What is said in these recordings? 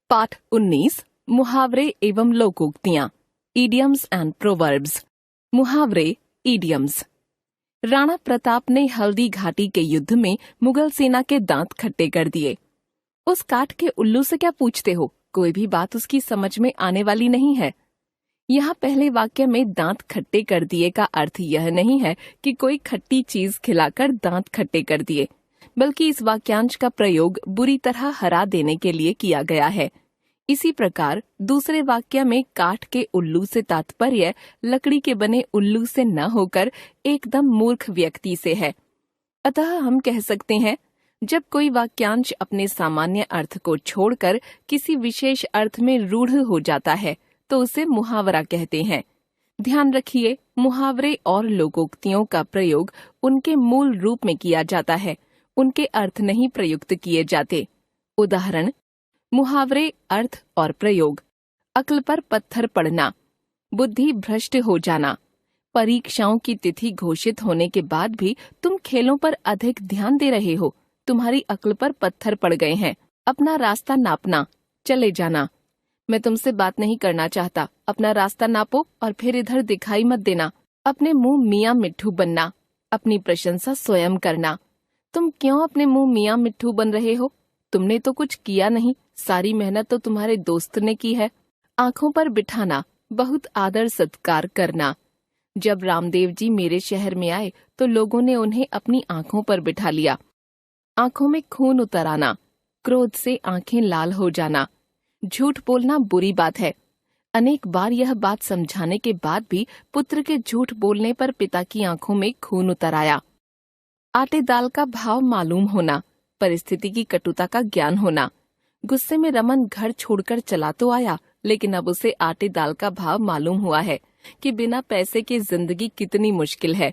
पाठ 19 मुहावरे एवं लोकोक्तियाँ इडियम्स एंड प्रोवर्ब्स। मुहावरे इडियम्स। राणा प्रताप ने हल्दी घाटी के युद्ध में मुगल सेना के दांत खट्टे कर दिए। उस काठ के उल्लू से क्या पूछते हो, कोई भी बात उसकी समझ में आने वाली नहीं है। यहाँ पहले वाक्य में दांत खट्टे कर दिए का अर्थ यह नहीं है कि कोई खट्टी चीज खिलाकर दांत खट्टे कर दिए, बल्कि इस वाक्यांश का प्रयोग बुरी तरह हरा देने के लिए किया गया है। इसी प्रकार दूसरे वाक्य में काठ के उल्लू से तात्पर्य लकड़ी के बने उल्लू से न होकर एकदम मूर्ख व्यक्ति से है। अतः हम कह सकते हैं, जब कोई वाक्यांश अपने सामान्य अर्थ को छोड़कर किसी विशेष अर्थ में रूढ़ हो जाता है तो उसे मुहावरा कहते हैं। ध्यान रखिए, मुहावरे और लोकोक्तियों का प्रयोग उनके मूल रूप में किया जाता है, उनके अर्थ नहीं प्रयुक्त किए जाते। उदाहरण: मुहावरे अर्थ और प्रयोग। अक्ल पर पत्थर पड़ना, बुद्धि भ्रष्ट हो जाना। परीक्षाओं की तिथि घोषित होने के बाद भी तुम खेलों पर अधिक ध्यान दे रहे हो, तुम्हारी अक्ल पर पत्थर पड़ गए हैं। अपना रास्ता नापना, चले जाना। मैं तुमसे बात नहीं करना चाहता, अपना रास्ता नापो और फिर इधर दिखाई मत देना। अपने मुंह मियाँ मिट्ठू बनना, अपनी प्रशंसा स्वयं करना। तुम क्यों अपने मुंह मियाँ मिट्ठू बन रहे हो? तुमने तो कुछ किया नहीं, सारी मेहनत तो तुम्हारे दोस्त ने की है। आंखों पर बिठाना, बहुत आदर सत्कार करना। जब रामदेव जी मेरे शहर में आए तो लोगों ने उन्हें अपनी आंखों पर बिठा लिया। आंखों में खून उतर आना, क्रोध से आंखें लाल हो जाना। झूठ बोलना बुरी बात है। अनेक बार यह बात समझाने के बाद भी पुत्र के झूठ बोलने पर पिता की आंखों में खून उतर आया। आटे दाल का भाव मालूम होना, परिस्थिति की कटुता का ज्ञान होना। गुस्से में रमन घर छोड़कर चला तो आया, लेकिन अब उसे आटे दाल का भाव मालूम हुआ है कि बिना पैसे की जिंदगी कितनी मुश्किल है।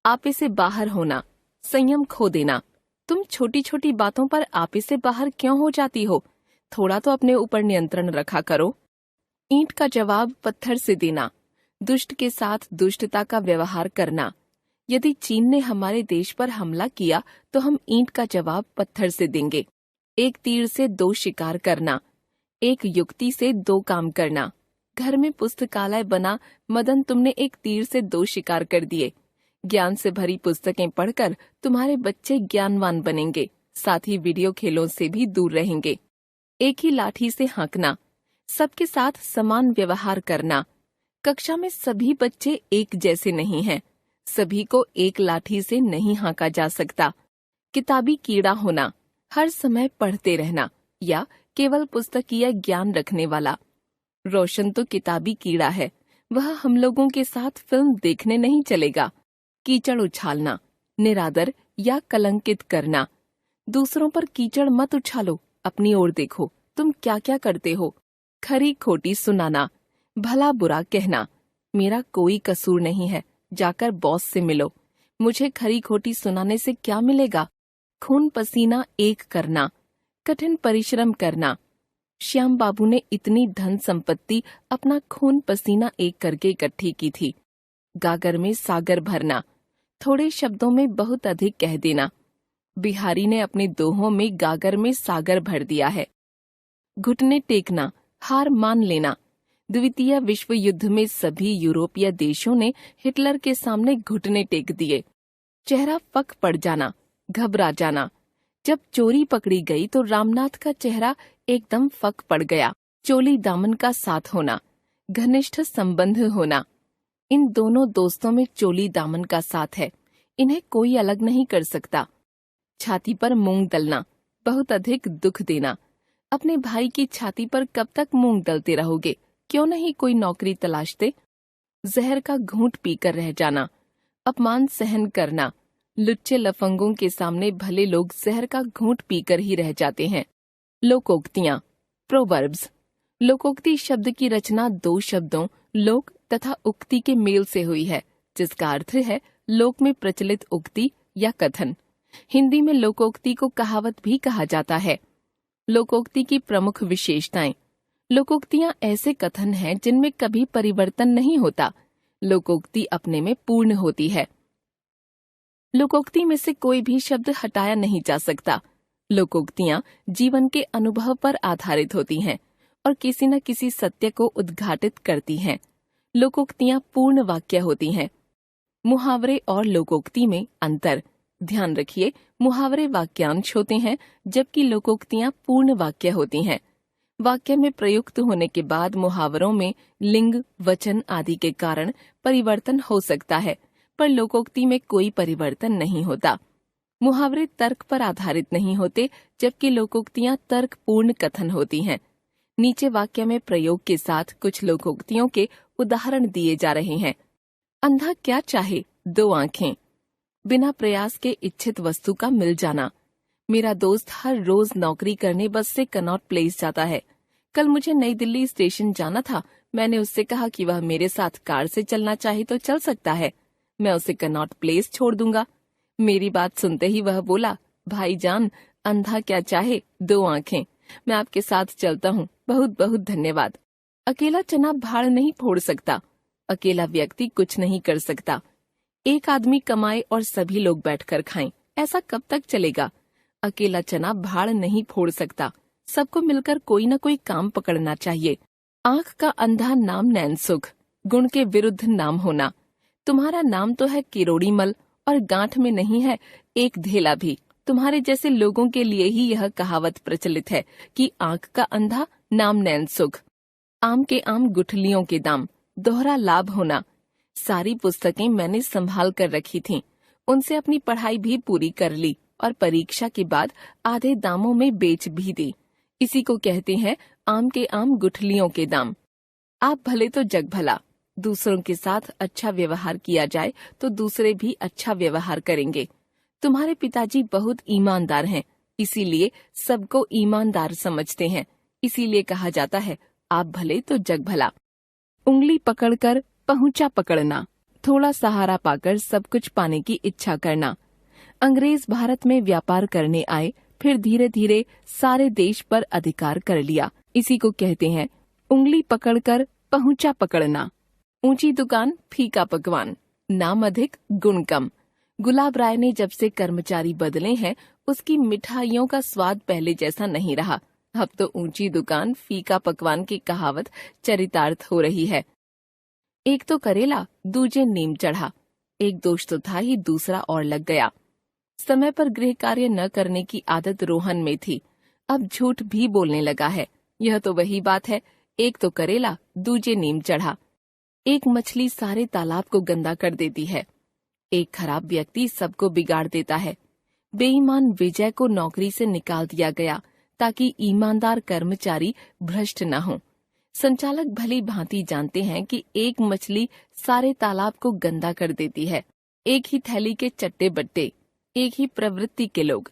आपे से बाहर होना, संयम खो देना। तुम छोटी छोटी बातों पर आपे से बाहर क्यों हो जाती हो? थोड़ा तो अपने ऊपर नियंत्रण रखा करो। ईंट का जवाब पत्थर से देना, दुष्ट के साथ दुष्टता का व्यवहार करना। यदि चीन ने हमारे देश पर हमला किया तो हम ईंट का जवाब पत्थर से देंगे। एक तीर से दो शिकार करना, एक युक्ति से दो काम करना। घर में पुस्तकालय बना, मदन तुमने एक तीर से दो शिकार कर दिए। ज्ञान से भरी पुस्तकें पढ़कर तुम्हारे बच्चे ज्ञानवान बनेंगे, साथ ही वीडियो खेलों से भी दूर रहेंगे। एक ही लाठी से हाँकना, सबके साथ समान व्यवहार करना। कक्षा में सभी बच्चे एक जैसे नहीं हैं, सभी को एक लाठी से नहीं हाँका जा सकता। किताबी कीड़ा होना, हर समय पढ़ते रहना या केवल पुस्तकीय ज्ञान रखने वाला। रोशन तो किताबी कीड़ा है, वह हम लोगों के साथ फिल्म देखने नहीं चलेगा। कीचड़ उछालना, निरादर या कलंकित करना। दूसरों पर कीचड़ मत उछालो, अपनी ओर देखो, तुम क्या क्या करते हो। खरी खोटी सुनाना, भला बुरा कहना। मेरा कोई कसूर नहीं है, जाकर बॉस से मिलो। मुझे खरी खोटी सुनाने से क्या मिलेगा? खून पसीना एक करना, कठिन परिश्रम करना। श्याम बाबू ने इतनी धन संपत्ति अपना खून पसीना एक करके इकट्ठी की थी। गागर में सागर भरना, थोड़े शब्दों में बहुत अधिक कह देना। बिहारी ने अपने दोहों में गागर में सागर भर दिया है। घुटने टेकना, हार मान लेना। द्वितीय विश्व युद्ध में सभी यूरोपीय देशों ने हिटलर के सामने घुटने टेक दिए। चेहरा फक पड़ जाना, घबरा जाना। जब चोरी पकड़ी गई तो रामनाथ का चेहरा एकदम फक पड़ गया। चोली दामन का साथ होना, घनिष्ठ संबंध होना। इन दोनों दोस्तों में चोली दामन का साथ है, इन्हें कोई अलग नहीं कर सकता। छाती पर मूंग दलना, बहुत अधिक दुख देना। अपने भाई की छाती पर कब तक मूंग दलते रहोगे? क्यों नहीं कोई नौकरी तलाशते? जहर का घूंट पीकर रह जाना, अपमान सहन करना। लुच्चे लफंगों के सामने भले लोग जहर का घूंट पीकर ही रह जाते हैं। लोकोक्तियाँ, प्रोवर्ब्स। लोकोक्ति शब्द की रचना दो शब्दों लोक तथा उक्ति के मेल से हुई है, जिसका अर्थ है लोक में प्रचलित उक्ति या कथन। हिंदी में लोकोक्ति को कहावत भी कहा जाता है। लोकोक्ति की प्रमुख विशेषताएं। लोकोक्तियां ऐसे कथन हैं जिनमें कभी परिवर्तन नहीं होता। लोकोक्ति अपने में पूर्ण होती है। लोकोक्ति में से कोई भी शब्द हटाया नहीं जा सकता। लोकोक्तियां जीवन के अनुभव पर आधारित होती हैं और किसी न किसी सत्य को उद्घाटित करती हैं। लोकोक्तियां पूर्ण वाक्य होती हैं। मुहावरे और लोकोक्ति में अंतर। ध्यान रखिए, मुहावरे वाक्यांश होते हैं जबकि लोकोक्तियां पूर्ण वाक्य होती हैं। वाक्य में प्रयुक्त होने के बाद मुहावरों में लिंग, वचन आदि के कारण परिवर्तन हो सकता है, पर लोकोक्ति में कोई परिवर्तन नहीं होता। मुहावरे तर्क पर आधारित नहीं होते, जबकि लोकोक्तियां तर्कपूर्ण कथन होती हैं। नीचे वाक्य में प्रयोग के साथ कुछ लोकोक्तियों के उदाहरण दिए जा रहे हैं। अंधा क्या चाहे, दो आंखें। बिना प्रयास के इच्छित वस्तु का मिल जाना। मेरा दोस्त हर रोज नौकरी करने बस से कनॉट प्लेस जाता है। कल मुझे नई दिल्ली स्टेशन जाना था। मैंने उससे कहा कि वह मेरे साथ कार से चलना चाहे तो चल सकता है। मैं उसे कनॉट प्लेस छोड़ दूंगा। मेरी बात सुनते ही वह बोला, भाईजान, अंधा क्या चाहे, दो आंखें। मैं आपके साथ चलता हूँ, बहुत बहुत धन्यवाद। अकेला चना भाड़ नहीं फोड़ सकता। अकेला व्यक्ति कुछ नहीं कर सकता। एक आदमी कमाए और सभी लोग बैठकर खाएं, ऐसा कब तक चलेगा? अकेला चना भाड़ नहीं फोड़ सकता। सबको मिलकर कोई न कोई काम पकड़ना चाहिए। आंख का अंधा नाम नैनसुख, गुण के विरुद्ध नाम होना। तुम्हारा नाम तो है किरोड़ीमल और गांठ में नहीं है एक धेला भी। तुम्हारे जैसे लोगों के लिए ही यह कहावत प्रचलित है कि आंख का अंधा नाम नैनसुख। आम के आम गुठलियों के दाम, दोहरा लाभ होना। सारी पुस्तकें मैंने संभाल कर रखी थीं। उनसे अपनी पढ़ाई भी पूरी कर ली और परीक्षा के बाद आधे दामों में बेच भी दी। इसी को कहते हैं आम के आम गुठलियों के दाम। आप भले तो जग भला। दूसरों के साथ अच्छा व्यवहार किया जाए तो दूसरे भी अच्छा व्यवहार करेंगे। तुम्हारे पिताजी बहुत ईमानदार हैं, इसीलिए सबको ईमानदार समझते हैं। इसीलिए कहा जाता है आप भले तो जग भला। उंगली पकड़कर पहुंचा पकड़ना, थोड़ा सहारा पाकर सब कुछ पाने की इच्छा करना। अंग्रेज भारत में व्यापार करने आए, फिर धीरे धीरे सारे देश पर अधिकार कर लिया। इसी को कहते हैं उंगली पकड़कर पहुंचा पकड़ना। ऊंची दुकान फीका पकवान, नाम अधिक गुण कम। गुलाब राय ने जब से कर्मचारी बदले हैं, उसकी मिठाइयों का स्वाद पहले जैसा नहीं रहा। अब तो ऊंची दुकान फीका पकवान की कहावत चरितार्थ हो रही है। एक तो करेला, दूजे नीम चढ़ा। एक दोष तो था ही, दूसरा और लग गया। समय पर गृह कार्य न करने की आदत रोहन में थी, अब झूठ भी बोलने लगा है। यह तो वही बात है, एक तो करेला, दूजे नीम चढ़ा। एक मछली सारे तालाब को गंदा कर देती है। एक खराब व्यक्ति सबको बिगाड़ देता है। बेईमान विजय को नौकरी से निकाल दिया गया ताकि ईमानदार कर्मचारी भ्रष्ट न हो। संचालक भली भांति जानते हैं कि एक मछली सारे तालाब को गंदा कर देती है। एक ही थैली के चट्टे बट्टे, एक ही प्रवृत्ति के लोग।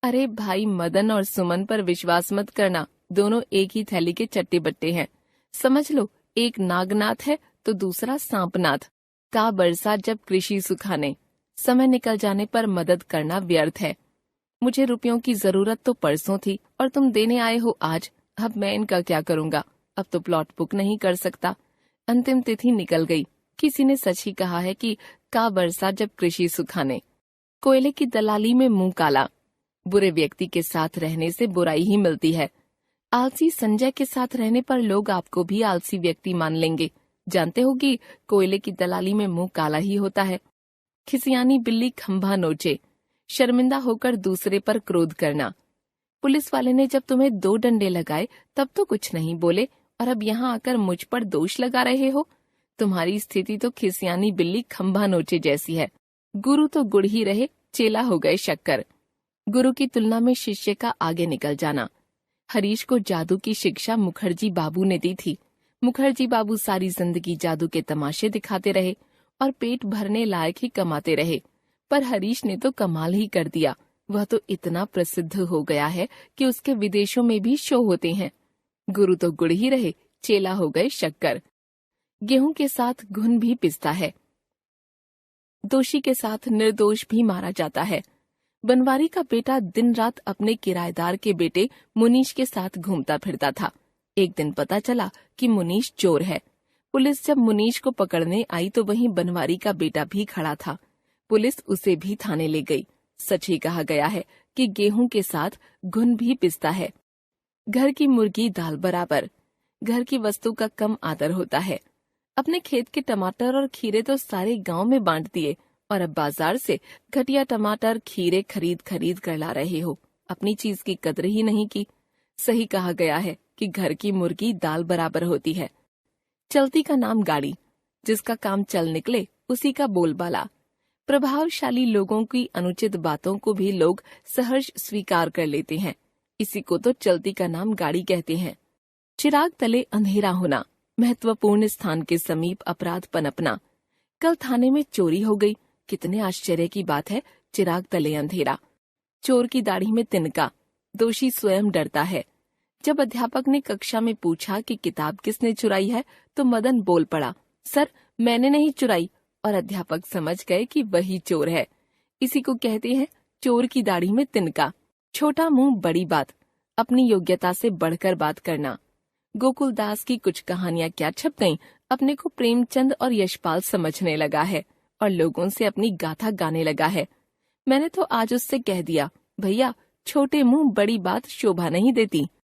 अरे भाई, मदन और सुमन पर विश्वास मत करना, दोनों एक ही थैली के चट्टे बट्टे हैं। समझ लो, एक नागनाथ है तो दूसरा सांपनाथ। का बरसा जब कृषि सुखाने, समय निकल जाने पर मदद करना व्यर्थ है। मुझे रुपयों की जरूरत तो परसों थी और तुम देने आए हो आज। अब मैं इनका क्या करूँगा? अब तो प्लॉट बुक नहीं कर सकता। अंतिम तिथि निकल गई। किसी ने सच ही कहा है कि का बरसा जब कृषि सुखाने। कोयले की दलाली में मुंह काला। बुरे व्यक्ति के साथ रहने से बुराई ही मिलती है। आलसी संजय के साथ रहने पर लोग आपको भी आलसी व्यक्ति मान लेंगे। जानते हो कि कोयले की दलाली में मुंह काला ही होता है। खिसियानी बिल्ली खंभा नोचे, शर्मिंदा होकर दूसरे पर क्रोध करना। पुलिस वाले ने जब तुम्हें 2 डंडे लगाए तब तो कुछ नहीं बोले, और अब यहाँ आकर मुझ पर दोष लगा रहे हो। तुम्हारी स्थिति तो खिसियानी बिल्ली खंभा नोचे जैसी है। गुरु तो गुड़ ही रहे, चेला हो गए शक्कर। गुरु की तुलना में शिष्य का आगे निकल जाना। हरीश को जादू की शिक्षा मुखर्जी बाबू ने दी थी। मुखर्जी बाबू सारी जिंदगी जादू के तमाशे दिखाते रहे और पेट भरने लायक ही कमाते रहे, पर हरीश ने तो कमाल ही कर दिया। वह तो इतना प्रसिद्ध हो गया है कि उसके विदेशों में भी शो होते हैं। गुरु तो गुड़ ही रहे, चेला हो गए शक्कर। गेहूं के साथ घुन भी पिसता है। दोषी के साथ निर्दोष भी मारा जाता है। बनवारी का बेटा दिन रात अपने किराएदार के बेटे मुनीश के साथ घूमता फिरता था। एक दिन पता चला कि मुनीश चोर है। पुलिस जब मुनीश को पकड़ने आई तो वहीं बनवारी का बेटा भी खड़ा था। पुलिस उसे भी थाने ले गई। सच ही कहा गया है कि गेहूं के साथ घुन भी पिसता है। घर की मुर्गी दाल बराबर। घर की वस्तु का कम आदर होता है। अपने खेत के टमाटर और खीरे तो सारे गांव में बांट दिए और अब बाजार से घटिया टमाटर खीरे खरीद खरीद कर ला रहे हो। अपनी चीज की कदर ही नहीं की। सही कहा गया है कि घर की मुर्गी दाल बराबर होती है। चलती का नाम गाड़ी। जिसका काम चल निकले उसी का बोलबाला। प्रभावशाली लोगों की अनुचित बातों को भी लोग सहर्ष स्वीकार कर लेते हैं। इसी को तो चलती का नाम गाड़ी कहते हैं। चिराग तले अंधेरा होना। महत्वपूर्ण स्थान के समीप अपराध पनपना। कल थाने में चोरी हो गई। कितने आश्चर्य की बात है। चिराग तले अंधेरा। चोर की दाढ़ी में तिनका। दोषी स्वयं डरता है। जब अध्यापक ने कक्षा में पूछा कि किताब किसने चुराई है तो मदन बोल पड़ा, सर मैंने नहीं चुराई। और अध्यापक समझ गए कि वही चोर है। इसी को कहते हैं चोर की दाढ़ी में तिनका। छोटा मुंह बड़ी बात। अपनी योग्यता से बढ़कर बात करना। गोकुलदास की कुछ कहानियां क्या छप गईं, अपने को प्रेमचंद और यशपाल समझने लगा है और लोगों से अपनी गाथा गाने लगा है। मैंने तो आज उससे कह दिया, भैया छोटे मुंह बड़ी बात शोभा नहीं देती।